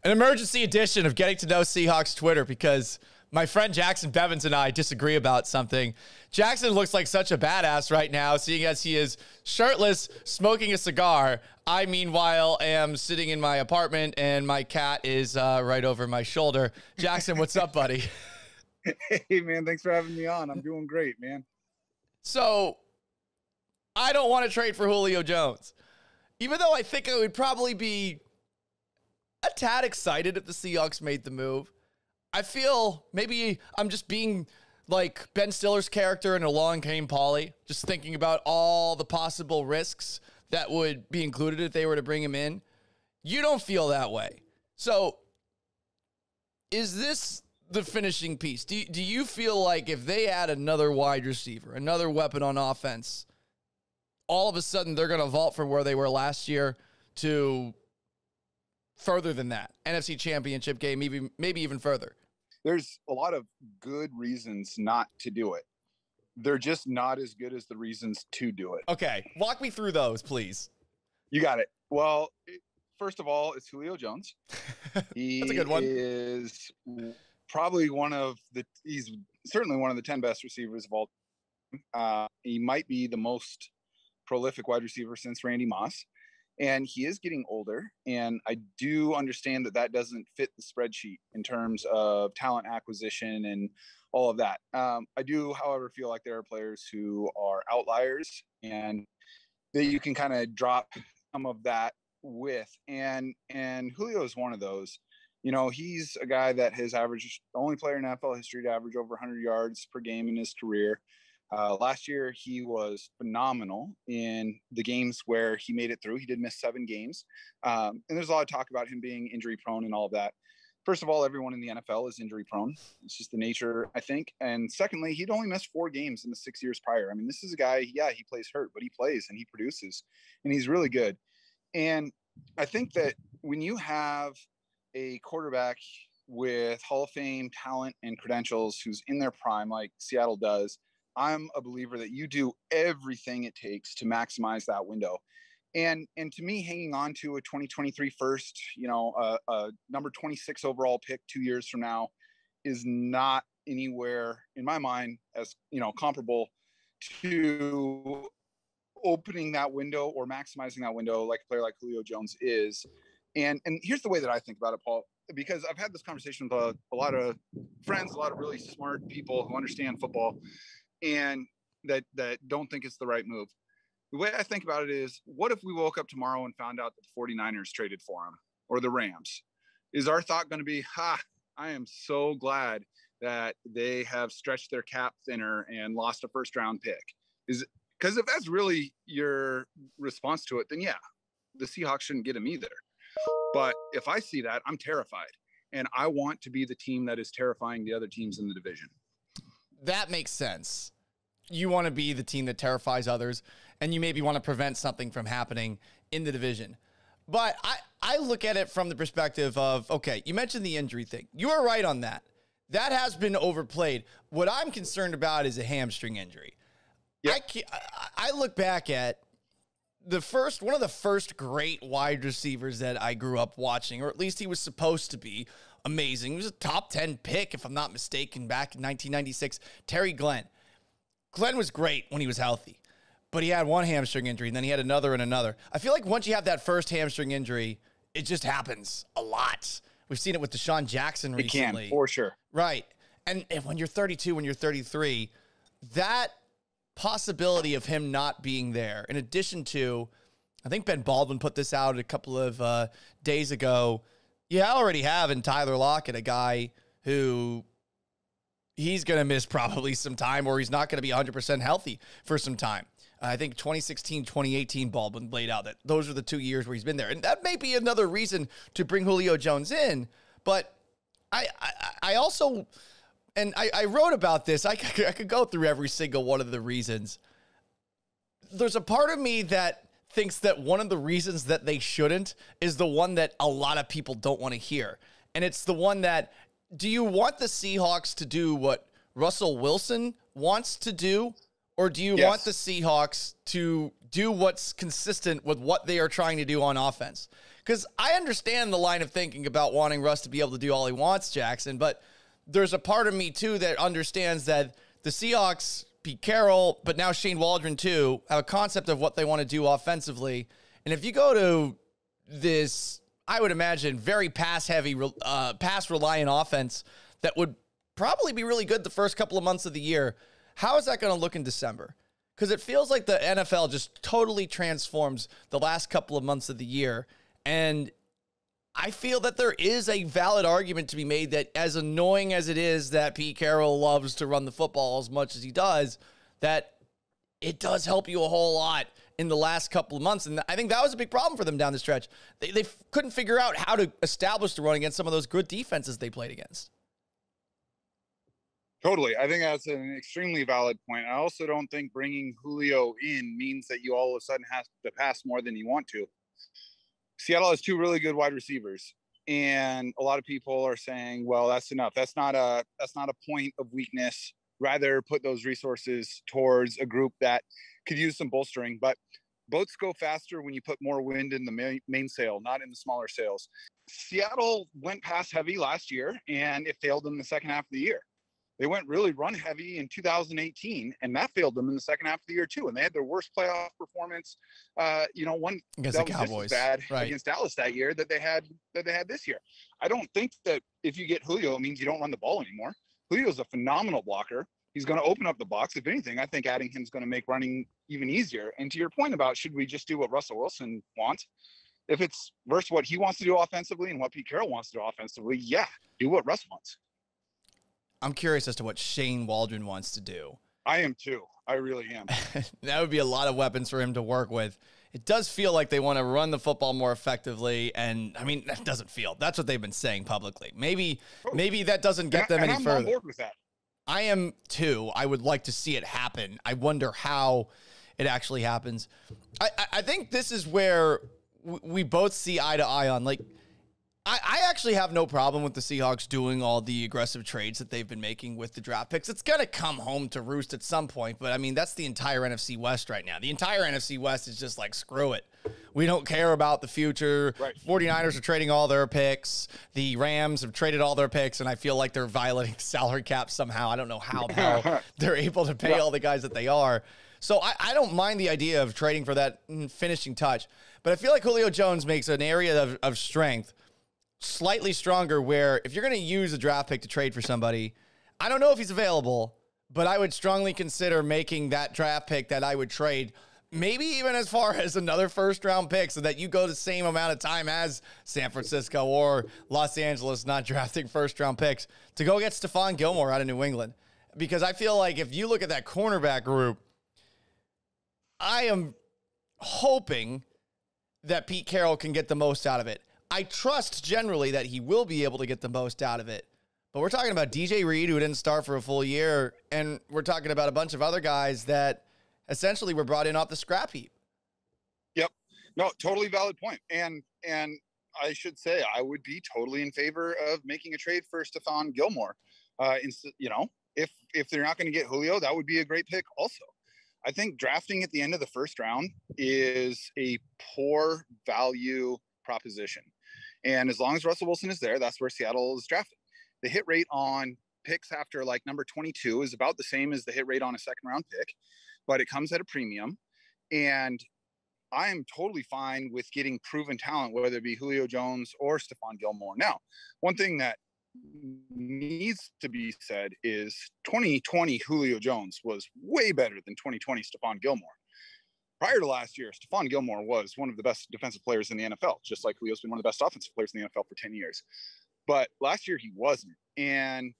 An emergency edition of Getting to Know Seahawks Twitter because my friend Jacson Bevens and I disagree about something. Jacson looks like such a badass right now, seeing as he is shirtless, smoking a cigar. I, meanwhile, am sitting in my apartment, and my cat is right over my shoulder. Jacson, what's up, buddy? Hey, man, thanks for having me on. I'm doing great, man. So, I don't want to trade for Julio Jones, even though I think I would probably be a tad excited if the Seahawks made the move. I feel maybe I'm just being like Ben Stiller's character in Along Came Polly, just thinking about all the possible risks that would be included if they were to bring him in. You don't feel that way. So is this the finishing piece? Do you feel like if they add another wide receiver, another weapon on offense, all of a sudden they're going to vault from where they were last year to further than that, NFC Championship game, maybe even further? There's a lot of good reasons not to do it. They're just not as good as the reasons to do it. Okay, walk me through those, please. You got it. Well, first of all, it's Julio Jones. That's a good one. Is probably he's certainly one of the 10 best receivers of all time. He might be the most prolific wide receiver since Randy Moss. And he is getting older, and I do understand that doesn't fit the spreadsheet in terms of talent acquisition and all of that. I do, however, feel like there are players who are outliers and that you can kind of drop some of that with. And Julio is one of those. You know, he's a guy that has averaged, the only player in NFL history to average over 100 yards per game in his career. Last year, he was phenomenal in the games where he made it through. He did miss 7 games. And there's a lot of talk about him being injury prone and all of that. First of all, everyone in the NFL is injury prone. It's just the nature, I think. And secondly, he'd only missed 4 games in the 6 years prior. I mean, this is a guy, yeah, he plays hurt, but he plays and he produces and he's really good. And I think that when you have a quarterback with Hall of Fame talent and credentials who's in their prime, like Seattle does, I'm a believer that you do everything it takes to maximize that window. And to me, hanging on to a 2023 first, a number 26 overall pick 2 years from now is not anywhere in my mind as, comparable to opening that window or maximizing that window like a player like Julio Jones is. And here's the way that I think about it, Paul, because I've had this conversation with a lot of friends, a lot of really smart people who understand football, and that don't think it's the right move. The way I think about it is, what if we woke up tomorrow and found out that the 49ers traded for him, or the Rams? Is our thought going to be, I am so glad that they have stretched their cap thinner and lost a first round pick? Because if that's really your response to it, then yeah, the Seahawks shouldn't get him either. But if I see that, I'm terrified. And I want to be the team that is terrifying the other teams in the division. That makes sense. You want to be the team that terrifies others, and you maybe want to prevent something from happening in the division. But I look at it from the perspective of, okay, you mentioned the injury thing. You are right on that. That has been overplayed. What I'm concerned about is a hamstring injury. Yep. I look back at one of the first great wide receivers that I grew up watching, or at least he was supposed to be amazing. He was a top 10 pick, if I'm not mistaken, back in 1996. Terry Glenn. Glenn was great when he was healthy, but he had one hamstring injury, and then he had another and another. I feel like once you have that first hamstring injury, it just happens a lot. We've seen it with Deshaun Jackson recently. It can, for sure. Right. And when you're 32, when you're 33, that possibility of him not being there, in addition to, I think Ben Baldwin put this out a couple of days ago, you already have in Tyler Lockett a guy who he's going to miss probably some time, or he's not going to be 100% healthy for some time. I think 2016, 2018 Baldwin laid out that those are the 2 years where he's been there. And that may be another reason to bring Julio Jones in. But I also, and I wrote about this, I could go through every single one of the reasons. There's a part of me that thinks that one of the reasons that they shouldn't is the one that a lot of people don't want to hear. And it's the one that, do you want the Seahawks to do what Russell Wilson wants to do, Or do you want the Seahawks to do what's consistent with what they are trying to do on offense? Because I understand the line of thinking about wanting Russ to be able to do all he wants, Jacson, but there's a part of me, too, that understands that the Seahawks, Pete Carroll, but now Shane Waldron, too, have a concept of what they want to do offensively. And if you go to this, I would imagine, very pass-heavy, pass-reliant offense that would probably be really good the first couple of months of the year, how is that going to look in December? Because it feels like the NFL just totally transforms the last couple of months of the year. And I feel that there is a valid argument to be made that as annoying as it is that Pete Carroll loves to run the football as much as he does, that it does help you a whole lot in the last couple of months. And I think that was a big problem for them down the stretch. They couldn't figure out how to establish the run against some of those good defenses they played against. Totally. I think that's an extremely valid point. I also don't think bringing Julio in means that you all of a sudden have to pass more than you want to. Seattle has two really good wide receivers, and a lot of people are saying, well, that's enough. That's not a point of weakness. Rather put those resources towards a group that could use some bolstering. But boats go faster when you put more wind in the main sail, not in the smaller sails. Seattle went pass heavy last year, and it failed them in the second half of the year. They went really run heavy in 2018, and that failed them in the second half of the year too. And they had their worst playoff performance, one against the Cowboys, bad against Dallas that year that they had this year. I don't think that if you get Julio, it means you don't run the ball anymore. Julio's a phenomenal blocker. He's going to open up the box. If anything, I think adding him is going to make running even easier. And to your point about should we just do what Russell Wilson wants? If it's versus what he wants to do offensively and what Pete Carroll wants to do offensively, yeah, do what Russ wants. I'm curious as to what Shane Waldron wants to do. I am too. I really am. That would be a lot of weapons for him to work with. It does feel like they want to run the football more effectively. And I mean, that doesn't feel. That's what they've been saying publicly. Maybe that doesn't get them any further. I'm on board with that. I am too. I would like to see it happen. I wonder how it actually happens. I think this is where we both see eye to eye on, like, I actually have no problem with the Seahawks doing all the aggressive trades that they've been making with the draft picks. It's going to come home to roost at some point, but I mean, that's the entire NFC West right now. The entire NFC West is just like, screw it. We don't care about the future. Right. 49ers are trading all their picks. The Rams have traded all their picks, and I feel like they're violating the salary cap somehow. I don't know how they're able to pay all the guys that they are. So I don't mind the idea of trading for that finishing touch, but I feel like Julio Jones makes an area of strength slightly stronger, where if you're going to use a draft pick to trade for somebody, I don't know if he's available, but I would strongly consider making that draft pick that I would trade maybe even as far as another first-round pick so that you go the same amount of time as San Francisco or Los Angeles not drafting first-round picks to go get Stephon Gilmore out of New England. Because I feel like if you look at that cornerback group, I am hoping that Pete Carroll can get the most out of it. I trust generally that he will be able to get the most out of it. But we're talking about DJ Reed, who didn't start for a full year, and we're talking about a bunch of other guys that essentially were brought in off the scrap heap. Yep. No, totally valid point. And I should say I would be totally in favor of making a trade for Stephon Gilmore. If they're not going to get Julio, that would be a great pick also. I think drafting at the end of the first round is a poor value proposition. And as long as Russell Wilson is there, that's where Seattle is drafted. The hit rate on picks after like number 22 is about the same as the hit rate on a second round pick, but it comes at a premium. And I am totally fine with getting proven talent, whether it be Julio Jones or Stephon Gilmore. Now, one thing that needs to be said is 2020 Julio Jones was way better than 2020 Stephon Gilmore. Prior to last year, Stephon Gilmore was one of the best defensive players in the NFL, just like Julio's been one of the best offensive players in the NFL for 10 years. But last year he wasn't. And,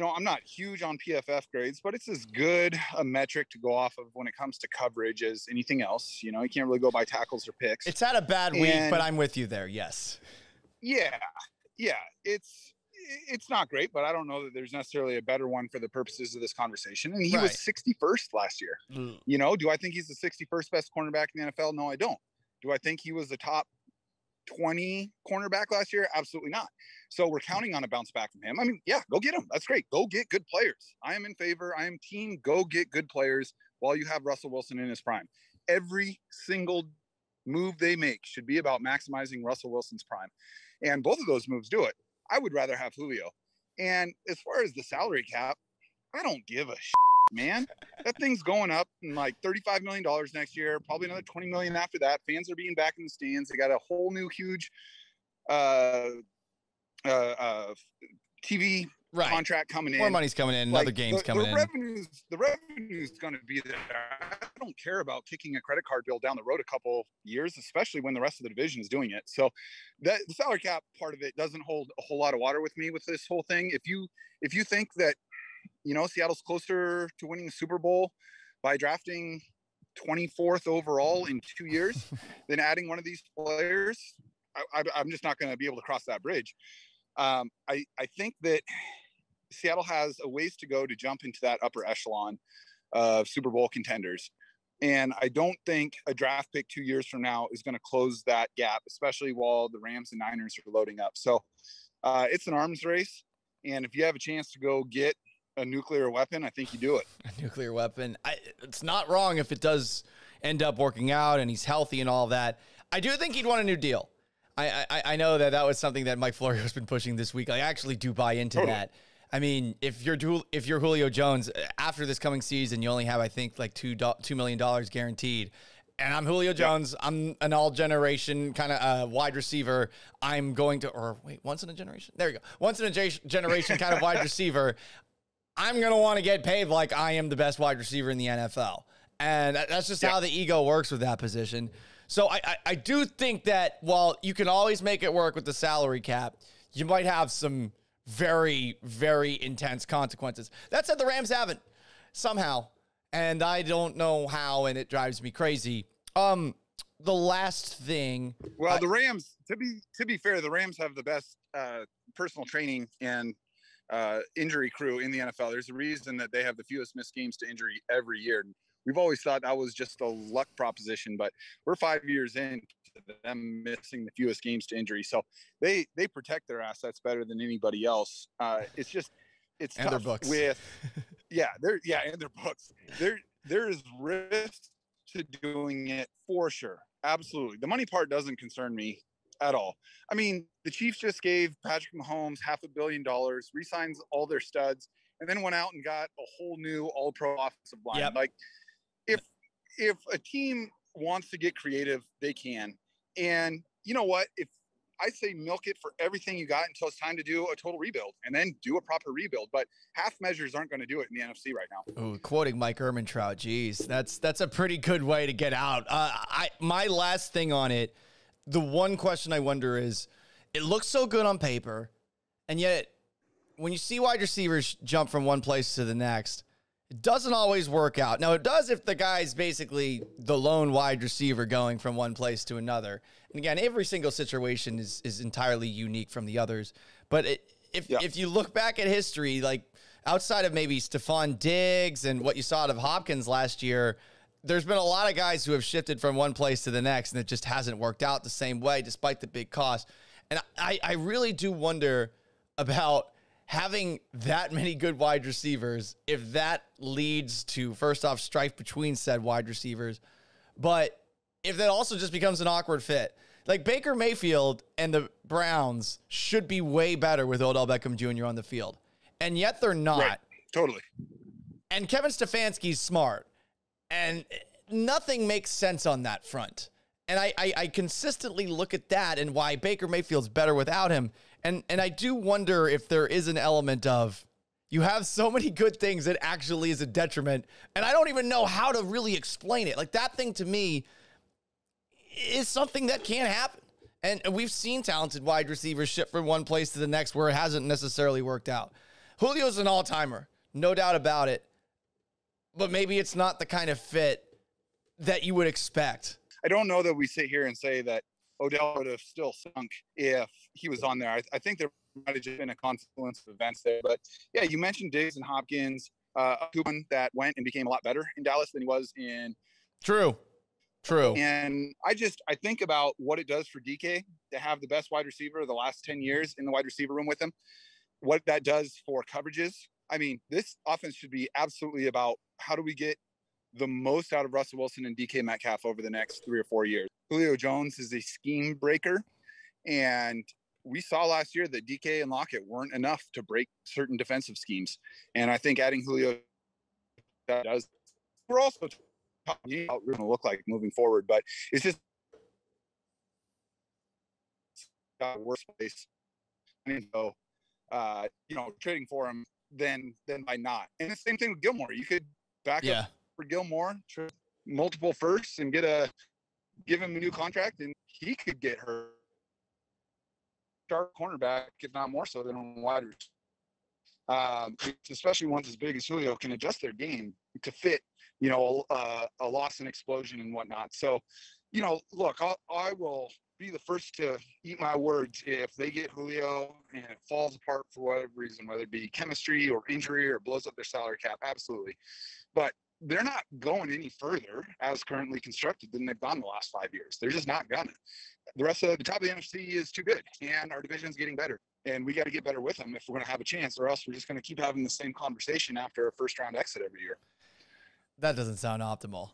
I'm not huge on PFF grades, but it's as good a metric to go off of when it comes to coverage as anything else. You can't really go by tackles or picks. It's had a bad week, but I'm with you there. Yes. Yeah. It's not great, but I don't know that there's necessarily a better one for the purposes of this conversation. And he was 61st last year. Do I think he's the 61st best cornerback in the NFL? No, I don't. Do I think he was the top 20 cornerback last year? Absolutely not. So we're counting on a bounce back from him. I mean, yeah, go get him. That's great. Go get good players. I am in favor. I am team go get good players while you have Russell Wilson in his prime. Every single move they make should be about maximizing Russell Wilson's prime. And both of those moves do it. I would rather have Julio. And as far as the salary cap, I don't give a shit, man. That thing's going up in like $35 million next year, probably another $20 million after that. Fans are being back in the stands. They got a whole new huge TV contract coming in. More money's coming in. Other games coming in. The revenue's going to be there. I don't care about kicking a credit card bill down the road a couple years, especially when the rest of the division is doing it. So the salary cap part of it doesn't hold a whole lot of water with me with this whole thing. If you think that, Seattle's closer to winning the Super Bowl by drafting 24th overall in 2 years than adding one of these players, I'm just not going to be able to cross that bridge. I think that Seattle has a ways to go to jump into that upper echelon of Super Bowl contenders. And I don't think a draft pick 2 years from now is going to close that gap, especially while the Rams and Niners are loading up. So it's an arms race. And if you have a chance to go get a nuclear weapon, I think you do it. A nuclear weapon. It's not wrong if it does end up working out and he's healthy and all of that. I do think he'd want a new deal. I know that was something that Mike Florio's been pushing this week. I actually do buy into that. I mean, if you're Julio Jones, after this coming season, you only have, I think, like $2 million guaranteed. And I'm Julio Jones. Yeah. I'm an all-generation kind of wide receiver. I'm going to, or wait, once in a generation? There you go. Once in a generation kind of wide receiver. I'm going to want to get paid like I am the best wide receiver in the NFL. And that's just how the ego works with that position. So I do think that while you can always make it work with the salary cap, you might have some very, very intense consequences. That said, the Rams haven't somehow, and I don't know how, and it drives me crazy. The last thing. Well, the Rams, to be fair, the Rams have the best personal training and injury crew in the NFL. There's a reason that they have the fewest missed games to injury every year. We've always thought that was just a luck proposition, but we're 5 years into them missing the fewest games to injury. So they protect their assets better than anybody else. It's tough and their books. And their books. There is risk to doing it for sure. Absolutely. The money part doesn't concern me at all. I mean, the Chiefs just gave Patrick Mahomes $500 million, re-signs all their studs, and then went out and got a whole new all-pro offensive line. Yep. Like, if a team wants to get creative, they can. And you know what? If I say milk it for everything you got until it's time to do a total rebuild, and then do a proper rebuild. But half measures aren't going to do it in the NFC right now. Ooh, quoting Mike Ehrmantraut, geez, that's a pretty good way to get out. My last thing on it, the one question I wonder is, it looks so good on paper, and yet when you see wide receivers jump from one place to the next, it doesn't always work out. Now, it does if the guy's basically the lone wide receiver going from one place to another. And again, every single situation is entirely unique from the others. But if you look back at history, like outside of maybe Stephon Diggs and what you saw out of Hopkins last year, there's been a lot of guys who have shifted from one place to the next, and it just hasn't worked out the same way despite the big cost. And I really do wonder about having that many good wide receivers, if that leads to, first off, strife between said wide receivers, but if that also just becomes an awkward fit. Like Baker Mayfield and the Browns should be way better with Odell Beckham Jr. on the field, and yet they're not. Right. Totally. And Kevin Stefanski's smart, and nothing makes sense on that front. And I consistently look at that and why Baker Mayfield's better without him. And I do wonder if there is an element of, you have so many good things that actually is a detriment, and I don't even know how to really explain it. Like, that thing to me is something that can't happen. And we've seen talented wide receivers shift from one place to the next where it hasn't necessarily worked out. Julio's an all-timer, no doubt about it. But maybe it's not the kind of fit that you would expect. I don't know that we sit here and say that Odell would have still sunk if he was on there. I think there might have just been a confluence of events there. But yeah, you mentioned Diggs and Hopkins, one that went and became a lot better in Dallas than he was in. True. And I think about what it does for DK to have the best wide receiver of the last 10 years in the wide receiver room with him, what that does for coverages. I mean, this offense should be absolutely about how do we get the most out of Russell Wilson and DK Metcalf over the next 3 or 4 years. Julio Jones is a scheme breaker, and we saw last year that DK and Lockett weren't enough to break certain defensive schemes. And I think adding Julio does. We're also talking about what we're going to look like moving forward, but it's just a worse place. And so, trading for him than by not. And the same thing with Gilmore. You could back up for Gilmore, multiple firsts, and give him a new contract, and he could get hurt. Sharp cornerback, if not more so than a wide receiver. Especially ones as big as Julio can adjust their game to fit, a loss and explosion and whatnot. So, look, I will be the first to eat my words if they get Julio and it falls apart for whatever reason, whether it be chemistry or injury or blows up their salary cap. Absolutely. But they're not going any further as currently constructed than they've gone the last 5 years. They're just not gonna. The rest of the top of the NFC is too good, and our division's getting better. And we got to get better with them if we're going to have a chance, or else we're just going to keep having the same conversation after a first-round exit every year. That doesn't sound optimal.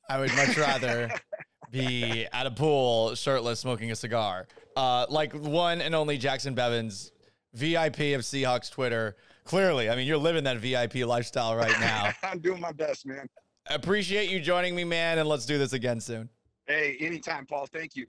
I would much rather be at a pool, shirtless, smoking a cigar. Like one and only Jacson Bevens, VIP of Seahawks Twitter. Clearly, I mean, you're living that VIP lifestyle right now. I'm doing my best, man. Appreciate you joining me, man, and let's do this again soon. Hey, anytime, Paul. Thank you.